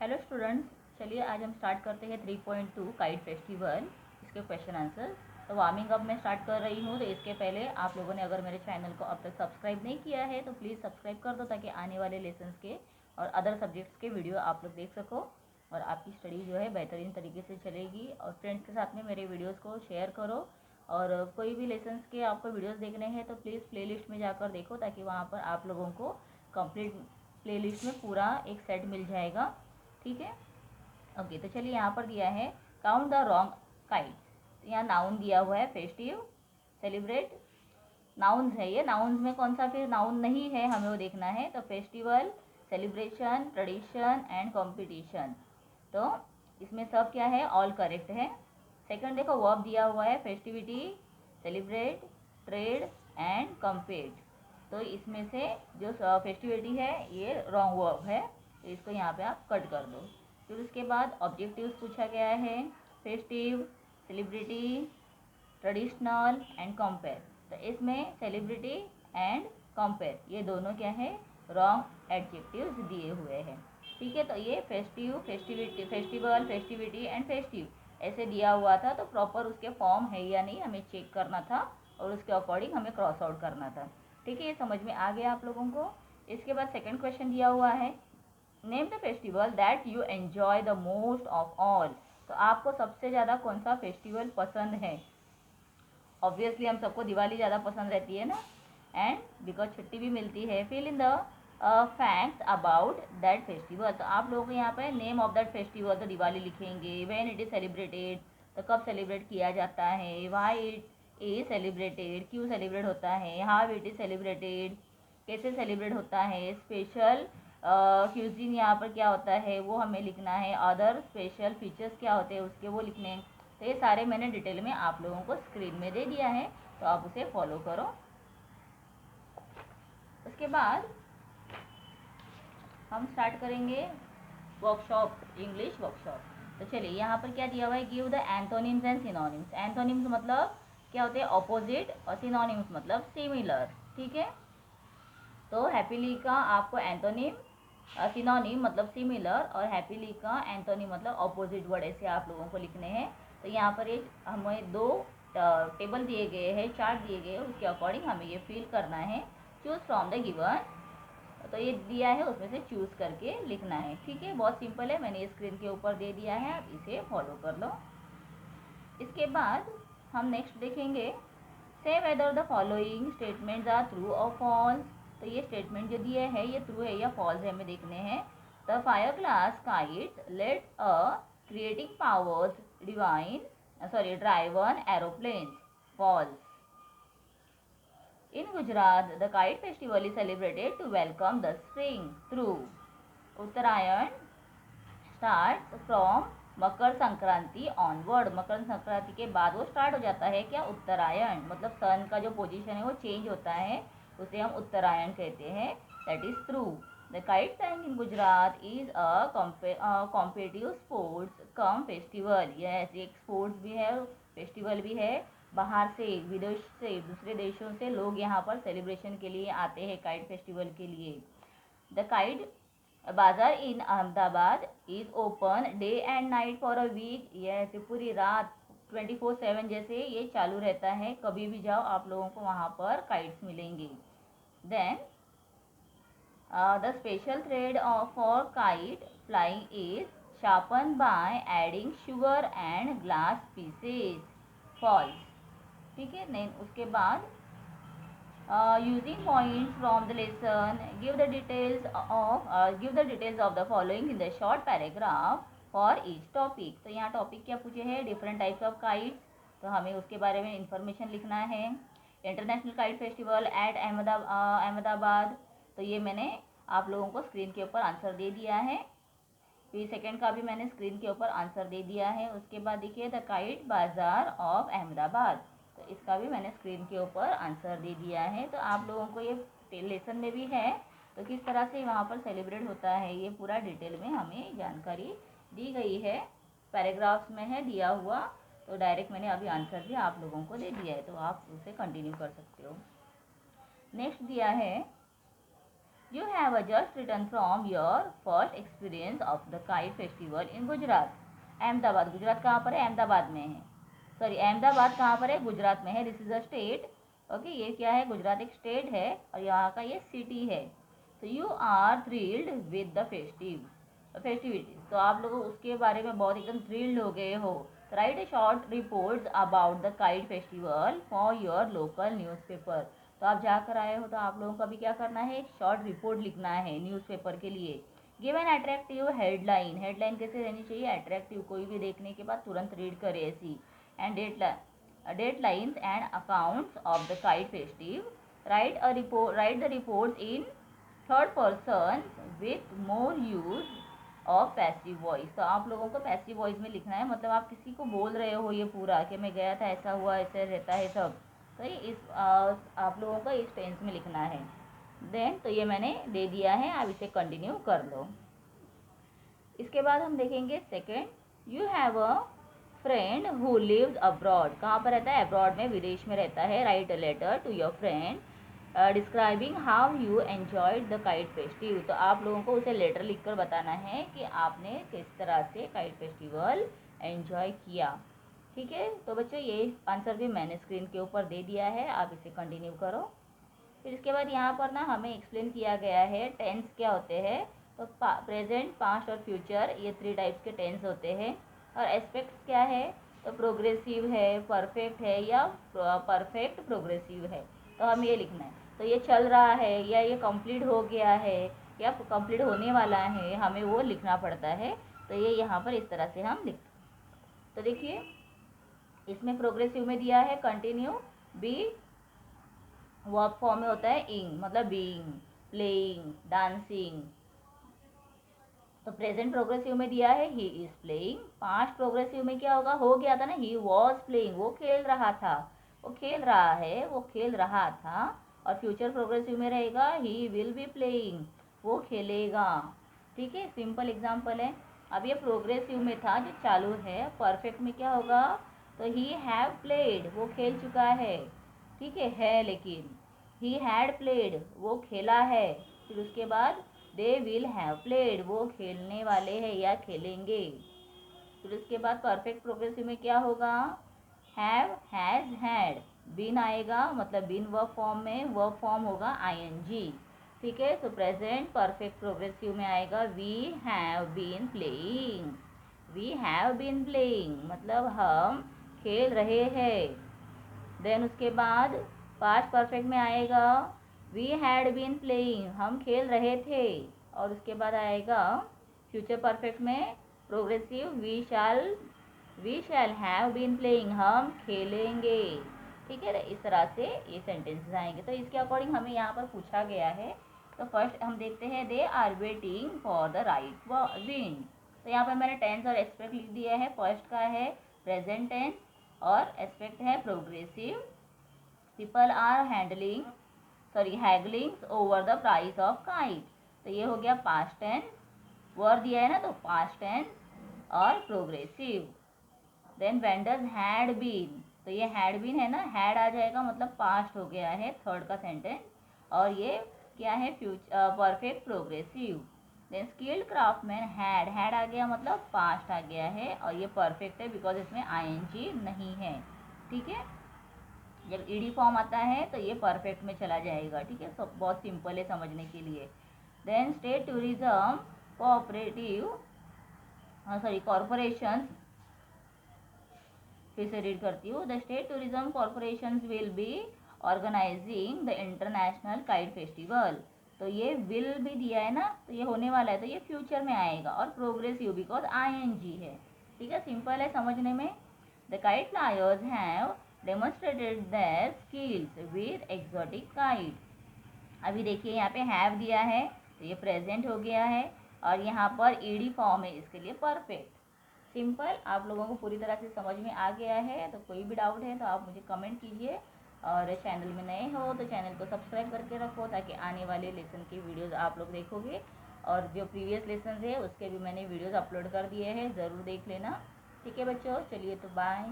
Hello students, चलिए आज हम स्टार्ट करते हैं 3.2 काइट फेस्टिवल, इसके क्वेश्चन आंसर। तो वार्मिंग अप मैं स्टार्ट कर रही हूँ। तो इसके पहले आप लोगों ने अगर मेरे चैनल को अब तक सब्सक्राइब नहीं किया है तो प्लीज़ सब्सक्राइब कर दो, ताकि आने वाले लेसन्स के और अदर सब्जेक्ट्स के वीडियो आप लोग देख सको और आपकी स्टडी जो है बेहतरीन तरीके से चलेगी। और फ्रेंड्स के साथ में मेरे वीडियोज़ को शेयर करो। और कोई भी लेसन्स के आपको वीडियोज़ देखने हैं तो प्लीज़ प्लेलिस्ट में जाकर देखो, ताकि वहाँ पर आप लोगों को कंप्लीट प्लेलिस्ट में पूरा एक सेट मिल जाएगा। ठीक है, ओके। तो चलिए यहाँ पर दिया है काउंट द रॉन्ग काइट। तो यहाँ नाउन दिया हुआ है फेस्टिव, सेलिब्रेट, नाउन्स है ये। नाउन्स में कौन सा फिर नाउन नहीं है हमें वो देखना है। तो festival, celebration, tradition and competition, तो इसमें सब क्या है, ऑल करेक्ट है। सेकंड देखो वर्ब दिया हुआ है festivity, celebrate, trade and compete. तो इसमें से जो फेस्टिविटी है ये रॉन्ग वर्ब है, तो इसको यहाँ पे आप कट कर दो। फिर उसके बाद ऑब्जेक्टिव्स पूछा गया है, festive, celebrity, traditional and compare. तो इसमें सेलिब्रिटी एंड कंपेयर ये दोनों क्या है, रॉन्ग एडजेक्टिव्स दिए हुए हैं। ठीक है, तो ये festive, festivity, festival, festivity and festive ऐसे दिया हुआ था, तो प्रॉपर उसके फॉर्म है या नहीं हमें चेक करना था और उसके अकॉर्डिंग हमें क्रॉस आउट करना था। ठीक है, ये समझ में आ गया आप लोगों को। इसके बाद सेकंड क्वेश्चन दिया हुआ है, name the festival that you enjoy the most of all. तो आपको सबसे ज़्यादा कौन सा फेस्टिवल पसंद है। ऑब्वियसली हम सबको दिवाली ज़्यादा पसंद रहती है ना, एंड बिकॉज छुट्टी भी मिलती है। Fill in the facts about that festival. तो आप लोग यहाँ पे नेम ऑफ दैट फेस्टिवल तो दिवाली लिखेंगे, व्हेन इट इज़ सेलिब्रेटेड, तो कब सेलिब्रेट किया जाता है, व्हाई इट इज सेलिब्रेटेड, क्यों सेलिब्रेट होता है, हाउ इट इज़ सेलिब्रेटेड, कैसे सेलिब्रेट होता है, स्पेशल क्यूजिन यहाँ पर क्या होता है वो हमें लिखना है, अदर स्पेशल फीचर्स क्या होते हैं उसके वो लिखने हैं। तो ये सारे मैंने डिटेल में आप लोगों को स्क्रीन में दे दिया है, तो आप उसे फॉलो करो। उसके बाद हम स्टार्ट करेंगे वर्कशॉप, इंग्लिश वर्कशॉप। तो चलिए यहाँ पर क्या दिया हुआ है, गिव द एंथोनिम्स एंड सिनोनिम्स। एंथोनिम्स मतलब क्या होते हैं, ऑपोजिट, और सिनोनिम्स मतलब सिमिलर। ठीक है, तो हैप्पीली का आपको एंथोनिम, सिनोनिम मतलब सिमिलर, और हैप्पीली का एंथोनिम मतलब ऑपोजिट वर्ड, ऐसे आप लोगों को लिखने हैं। तो यहाँ पर एक हमें दो टेबल दिए गए हैं, चार्ट दिए गए हैं, उसके अकॉर्डिंग हमें ये फिल करना है। चूज़ फ्रॉम द गिवन, तो ये दिया है उसमें से चूज़ करके लिखना है। ठीक है, बहुत सिंपल है, मैंने स्क्रीन के ऊपर दे दिया है, आप इसे फॉलो कर लो। इसके बाद हम नेक्स्ट देखेंगे, say whether the following statements are true और फॉल्स। तो ये स्टेटमेंट जो दिए है ये ट्रू है या फॉल्स है हमें देखने हैं। The fire class kites let a creating powers divine drive on aeroplanes, falls. In Gujarat the kite festival is celebrated to welcome the spring, true. Uttarayan start from Makar Sankranti onward, Makar Sankranti के बाद वो स्टार्ट हो जाता है क्या, उत्तरायण। मतलब सन का जो पोजीशन है वो चेंज होता है, उसे हम उत्तरायण कहते हैं, that is true. The kite flying in Gujarat is a competitive sports come festival. Yes, एक स्पोर्ट्स भी है, फेस्टिवल भी है। बाहर से, विदेश से, दूसरे देशों से लोग यहाँ पर सेलिब्रेशन के लिए आते हैं काइट फेस्टिवल के लिए। The kite bazaar in Ahmedabad is open day and night for a week. यह पूरी रात 24/7 जैसे ये चालू रहता है, कभी भी जाओ आप लोगों को वहाँ पर काइट्स मिलेंगी। Then the special thread for kite flying is sharpen by adding sugar and glass pieces, false. ठीक है, नहीं उसके बाद using points from the lesson, give the details of the following in the short paragraph for each topic। तो यहाँ topic क्या पूछे हैं, डिफरेंट टाइप्स ऑफ काइट्स, तो हमें उसके बारे में इंफॉर्मेशन लिखना है। International kite festival at Ahmedabad, तो ये मैंने आप लोगों को स्क्रीन के ऊपर आंसर दे दिया है। फिर सेकेंड का भी मैंने स्क्रीन के ऊपर आंसर दे दिया है। उसके बाद देखिए द काइट बाजार ऑफ अहमदाबाद, तो इसका भी मैंने स्क्रीन के ऊपर आंसर दे दिया है। तो आप लोगों को ये लेसन में भी है, तो किस तरह से वहाँ पर सेलिब्रेट होता है ये पूरा डिटेल में हमें जानकारी दी गई है, पैराग्राफ्स में है दिया हुआ। तो डायरेक्ट मैंने अभी आंसर भी आप लोगों को दे दिया है, तो आप उसे कंटिन्यू कर सकते हो। नेक्स्ट दिया है You have just returned from your first experience of the kite festival in Gujarat. Ahmedabad, Gujarat कहाँ पर है? अहमदाबाद में है. सॉरी, अहमदाबाद कहाँ पर है? गुजरात में है. This is a state. Okay, ये क्या है? गुजरात एक स्टेट है और यहाँ का ये सिटी है. तो you are thrilled with the festivities. तो आप लोग उसके बारे में बहुत एकदम थ्रिल्ड हो गए हो. Right A short reports about the kite festival for your local newspaper. तो आप जाकर आए हो तो आप लोगों को भी क्या करना है? एक शॉर्ट रिपोर्ट लिखना है न्यूज़पेपर के लिए. Give an attractive headline. Headline कैसे रहनी चाहिए? अट्रैक्टिव, कोई भी देखने के बाद तुरंत रीड करे ऐसी. And datelines and accounts of the kite festive. Write the report in third person with more use of passive voice. तो आप लोगों को पैसिव वॉइस में लिखना है, मतलब आप किसी को बोल रहे हो ये पूरा कि मैं गया था, ऐसा हुआ, ऐसे रहता है सब. तो ये इस आप लोगों को इस टेंस में लिखना है. देन तो ये मैंने दे दिया है, आप इसे कंटिन्यू कर लो. इसके बाद हम देखेंगे second. You have a friend who lives abroad. कहाँ पर रहता है? अब्रॉड में, विदेश में रहता है. Write a letter to your friend describing how you enjoyed the kite festive. तो आप लोगों को उसे लेटर लिखकर बताना है कि आपने किस तरह से काइट फेस्टिवल एंजॉय किया. ठीक है, तो बच्चों ये आंसर भी मैंने स्क्रीन के ऊपर दे दिया है, आप इसे कंटिन्यू करो. फिर इसके बाद यहाँ पर ना हमें एक्सप्लेन किया गया है टेंस क्या होते हैं. तो प्रेजेंट, पास्ट और फ्यूचर, ये 3 टाइप्स के टेंस होते हैं. और एस्पेक्ट्स क्या है? तो प्रोग्रेसिव है, परफेक्ट है या परफेक्ट प्रोग्रेसिव है. तो हमें ये लिखना है. तो ये चल रहा है या ये कंप्लीट हो गया है या कंप्लीट होने वाला है, हमें वो लिखना पड़ता है. तो ये यहाँ पर इस तरह से हम लिखते हैं. तो देखिए इसमें प्रोग्रेसिव में दिया है कंटिन्यू. बी वर्ब फॉर्म में होता है इंग, मतलब बीइंग, प्लेइंग, डांसिंग. तो प्रेजेंट प्रोग्रेसिव में दिया है he is playing. Past progressive में क्या होगा? हो गया था ना, ही वॉज प्लेइंग, वो खेल रहा था, वो खेल रहा है, वो खेल रहा था. और फ्यूचर प्रोग्रेसिव में रहेगा ही विल बी प्लेइंग, वो खेलेगा. ठीक है, सिंपल एग्जाम्पल है. अब ये प्रोग्रेसिव में था जो चालू है. परफेक्ट में क्या होगा? तो ही हैव प्लेड, वो खेल चुका है. ठीक है लेकिन ही हैड प्लेड, वो खेला है. फिर उसके बाद दे विल हैव प्लेड, वो खेलने वाले हैं या खेलेंगे. फिर उसके बाद परफेक्ट प्रोग्रेसिव में क्या होगा? Have, has, had. बीन आएगा, मतलब बीन वर्ब फॉर्म में, वर्ब फॉर्म होगा आईएनजी. ठीक है, तो प्रेजेंट परफेक्ट प्रोग्रेसिव में आएगा we have been playing. We have been playing मतलब हम खेल रहे हैं. देन उसके बाद पास्ट परफेक्ट में आएगा वी हैड बीन प्लेइंग, हम खेल रहे थे. और उसके बाद आएगा फ्यूचर परफेक्ट में progressive we shall have been playing, हम खेलेंगे. ठीक है, इस तरह से ये सेंटेंसेस आएंगे. तो इसके अकॉर्डिंग हमें यहाँ पर पूछा गया है. तो फर्स्ट हम देखते हैं they are waiting for the right wind. तो यहाँ पर मैंने टेंस और एस्पेक्ट लिख दिया है. फर्स्ट का है प्रेजेंट टेंस और एस्पेक्ट है progressive. People are haggling over the price of kite. तो ये हो गया पास्ट टेंस. वर्ड दिया है ना, तो पास्ट टेंस और progressive. Then vendors had been, तो ये हैड बीन है ना, हैड आ जाएगा मतलब पास्ट हो गया है, थर्ड का सेंटेंस. और ये क्या है? Future perfect progressive. Then skilled craftsman had आ गया मतलब पास्ट आ गया है और ये परफेक्ट है बिकॉज इसमें आईएनजी नहीं है. ठीक है, जब ईडी फॉर्म आता है तो ये परफेक्ट में चला जाएगा. ठीक है, सब बहुत सिंपल है समझने के लिए. देन स्टेट टूरिज्म कॉरपोरेशन, फिर से रीड करती हूँ. The state tourism corporation will be organizing the international kite festival. तो ये विल भी दिया है ना, तो ये होने वाला है, तो ये फ्यूचर में आएगा. और प्रोग्रेसिव बिकॉज आईएनजी है. ठीक है, सिंपल है समझने में. The kite flyers have demonstrated their skills with exotic kite. अभी देखिए यहाँ पे हैव दिया है तो ये प्रेजेंट हो गया है और यहाँ पर ईडी फॉर्म है, इसके लिए परफेक्ट. सिंपल. आप लोगों को पूरी तरह से समझ में आ गया है. तो कोई भी डाउट है तो आप मुझे कमेंट कीजिए. और चैनल में नए हो तो चैनल को सब्सक्राइब करके रखो ताकि आने वाले लेसन की वीडियोस आप लोग देखोगे. और जो प्रीवियस लेसन है उसके भी मैंने वीडियोस अपलोड कर दिए हैं, ज़रूर देख लेना. ठीक है बच्चों, चलिए तो बाय.